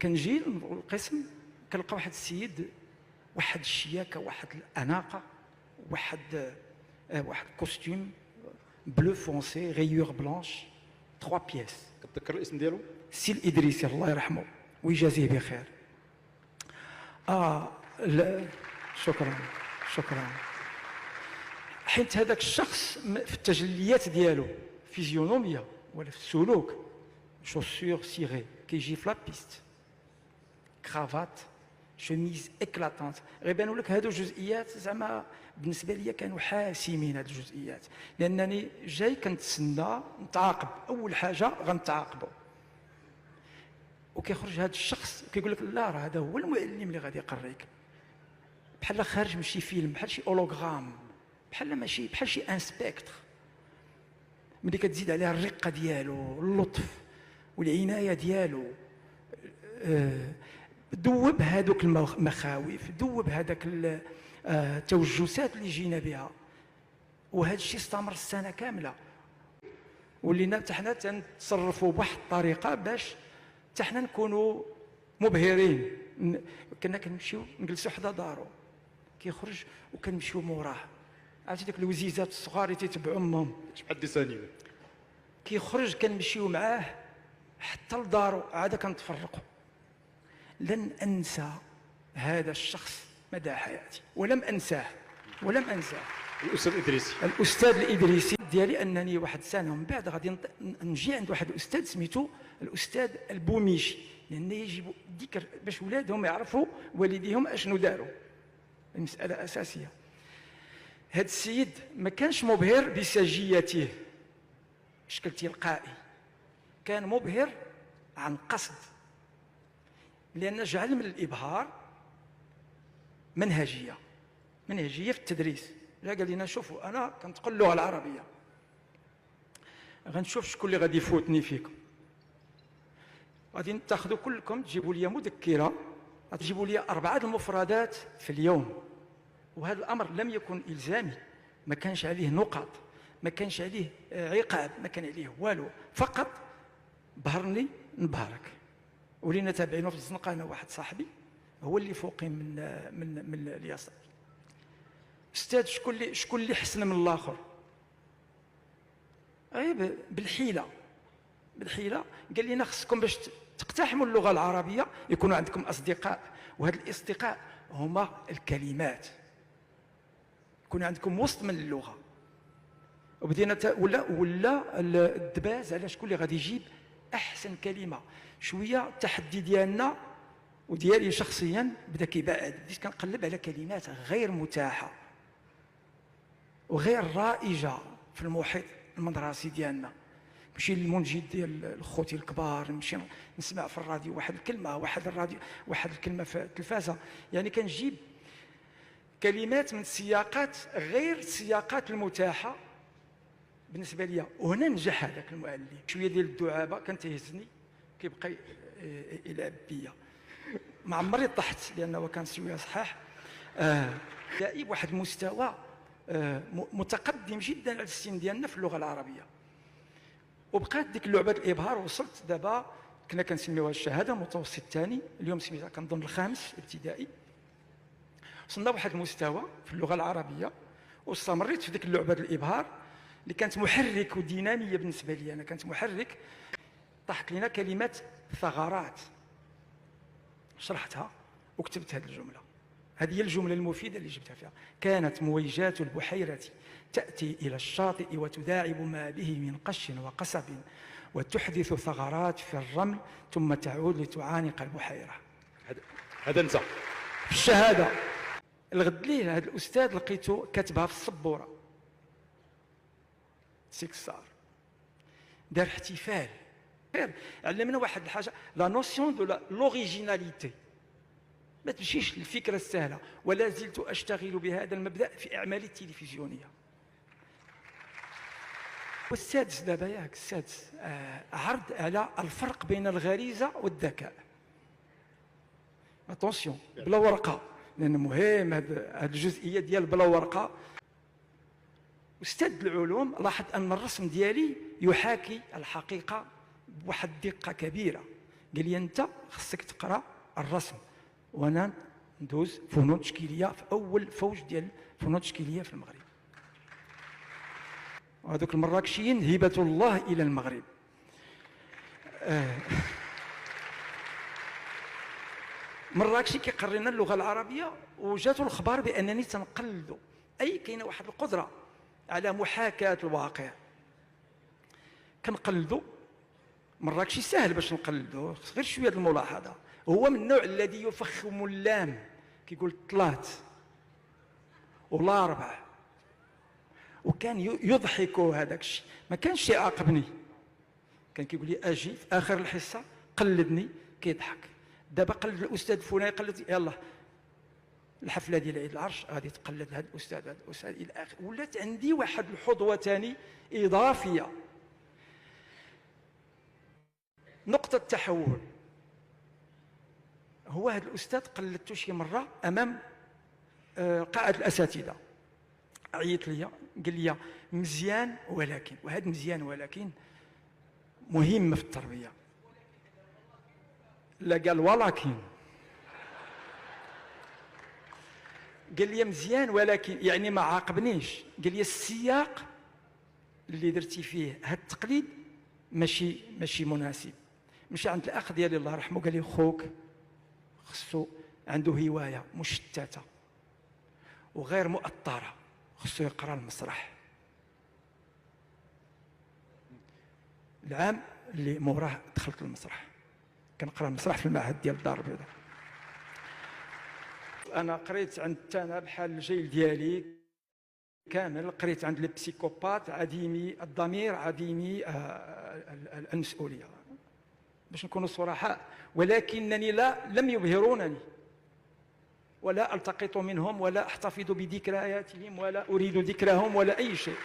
كنجي للقسم كنلقى واحد السيد، واحد الشياكه، واحد الاناقه، واحد كوستيم بلو فونسي غيور بلانش 3 بياس. كتذكر الاسم ديالو؟ السي الادريسي الله يرحمه ويجازيه بخير. لا شكرا شكرا. حيت هذاك الشخص في التجليات ديالو فيزيونوميا ولا في السلوك، شوسور سيغي كيجي في لابيست، كرافات، شوميز اكلاتانت، غيبانوا لك هادو جزئيات زعما بالنسبه لي كانوا حاسمين هاد الجزئيات، لانني جاي كنتسنى نتعاقب، اول حاجه غنتعاقبوا. وكيخرج هذا الشخص وكيقول لك لا راه هذا هو المعلم اللي غادي يقريك، بحال خارج من شي فيلم، بحال شي اولوغرام، بحال شي انسبكتر. ملي كتزيد عليها الرقه ديالو، اللطف والعنايه ديالو، دوب هذوك المخاوف، دوب هذاك التوجسات اللي جينا بها، وهذا الشيء استمر السنه كامله. ولينا حتى حنا تنتصرفوا بواحد الطريقه باش حتى حنا نكونوا مبهرين. كنا كنمشيو نجلسوا حدا دارو، كيخرج وكنمشيو موراه، عرفتي ديك الوزيزات الصغار اللي تيتبعوا امهم، شحال دي ثانيه كيخرج كنمشيو معاه حتى لدارو، عاد كنتفرقوا. لن انسى هذا الشخص مدى حياتي، ولم انساه. الاستاذ الادريسي، الاستاذ الادريسي ديالي، انني واحد السنه ومن بعد غادي نجي عند واحد الاستاذ سميتو الاستاذ البوميشي، لان يجب الذكر باش ولادهم يعرفوا والديهم اشنو داروا، المساله اساسيه. هذا السيد ما كانش مبهر بسجيته بشكل تلقائي، كان مبهر عن قصد، لأن جعل من الإبهار منهجية في التدريس. جا قال لنا شوفوا أنا كنتقن اللغة العربية، غنشوف شكون اللي غادي يفوتني فيكم، غادي تاخذوا كلكم تجيبوا لي مذكرة، تجيبوا لي 4 المفردات في اليوم. وهذا الأمر لم يكن إلزامي، ما كانش عليه نقط، ما كانش عليه عقاب، ما كان عليه والو، فقط بهرني نبهرك. ولينا تابعينه في الزنقه انا واحد صاحبي هو اللي فوقي من اليسار. استاذ شكون اللي حسن من الاخر؟ غير بالحيله قال لنا خصكم باش تقتحموا اللغه العربيه يكونوا عندكم اصدقاء، وهاد الاصدقاء هما الكلمات، يكون عندكم وسط من اللغه. وبدينا ولا الدباز على شكون اللي غادي يجيب احسن كلمه. شويه التحدي ديالنا وديالي شخصيا بدا كيبعد، بديت كنقلب على كلمات غير متاحه وغير رائجه في المحيط المدرسي ديالنا. نمشي للمنجد ديال خوتي الكبار، نمشي نسمع في الراديو واحد الكلمه، واحد الكلمه في التلفازه، يعني كنجيب كلمات من السياقات غير السياقات المتاحه بالنسبه لي. وهنا نجح هذاك المعلم. شويه ديال الدعابه كان تيهزني، كيبقى يلعب بيا، ما عمري طحت لانه كان شويه صحاح. دائب واحد المستوى متقدم جدا على السن ديالنا في اللغه العربيه. وبقات ديك اللعبه الابهار. وصلت دابا كنا كنسميوها الشهاده المتوسط الثاني، اليوم سميتها كنظن الخامس ابتدائي. وصلنا بواحد المستوى في اللغه العربيه، واستمريت في ديك اللعبه الابهار اللي كانت محرك وديناميه بالنسبه لي. انا كانت محرك. طاحت لنا كلمه ثغرات، شرحتها وكتبت هذه الجمله. هذه هي الجمله المفيده اللي جبتها فيها. كانت مويجات البحيره تاتي الى الشاطئ وتداعب ما به من قش وقصب وتحدث ثغرات في الرمل ثم تعود لتعانق البحيره. هذا انت في الشهاده. الغد ليه هذا الاستاذ لقيته كاتبها في السبوره، سيكسار، دار احتفال. علمنا واحد الحاجه، لا نوسيون دو لوريجيناليتي. ما تمشيش الفكره السهله. ولا زلت اشتغل بهذا المبدا في اعمالي التلفزيونيه. والسادس دابا ياك السادس عرض على الفرق بين الغريزه والذكاء. اتونسيون بلا ورقه، لان مهم هذه الجزئيه ديال بلا ورقه. استاذ العلوم لاحظ ان الرسم ديالي يحاكي الحقيقه بواحد الدقه كبيره، قال لي انت خصك تقرا الرسم، وانا ندوز فنون تشكيليه في اول فوج ديال فنون تشكيليه في المغرب. وهذوك المراكشيين هبه الله الى المغرب. مراكشي كيقري لنا اللغه العربيه، وجاتو الخبر بانني تنقلدو، اي كاينه واحد القدره على محاكاه الواقع. كنقلدو مراكشي سهل باش نقلدو، غير شويه د الملاحظه. هو من النوع الذي يفخم اللام، كيقول طلات ولا ربع، وكان يضحك هذاك الشيء، ما كانش يعاقبني، كان كيقول لي اجي في اخر الحصه قلدني، كيضحك. دابا قلد الاستاذ فلان، قلد يلا الحفله ديال عيد العرش غادي تقلد هذا الاستاذ هذا الاستاذ الى اخره. ولات عندي واحد الحظوه ثاني اضافيه. نقطه التحول هو هذا الاستاذ قلدته شي مره امام قاعه الاساتذه، عيط لي قال لي مزيان ولكن، وهذا مزيان ولكن مهم في التربيه. لا قال ولكن، قال لي مزيان ولكن يعني ما عاقبنيش، قال لي السياق اللي درتي فيه هذا التقليد ماشي مناسب. مشى عند الاخ ديالي الله يرحمه قال لي خوك خصو عنده هوايه مشتته وغير مؤطره، خصو يقرا المسرح. العام اللي موراه دخلت المسرح، كنقرا المسرح في المعهد ديال الدار البيضاء. انا قريت عند انا بحال الجيل ديالي كامل، قريت عند البسيكوبات عديمي الضمير عديمي المسؤوليه، باش نكونوا صرحاء. ولكنني لم يبهرونني، ولا التقط منهم، ولا احتفظ بذكرياتهم، ولا اريد ذكرهم، ولا اي شيء.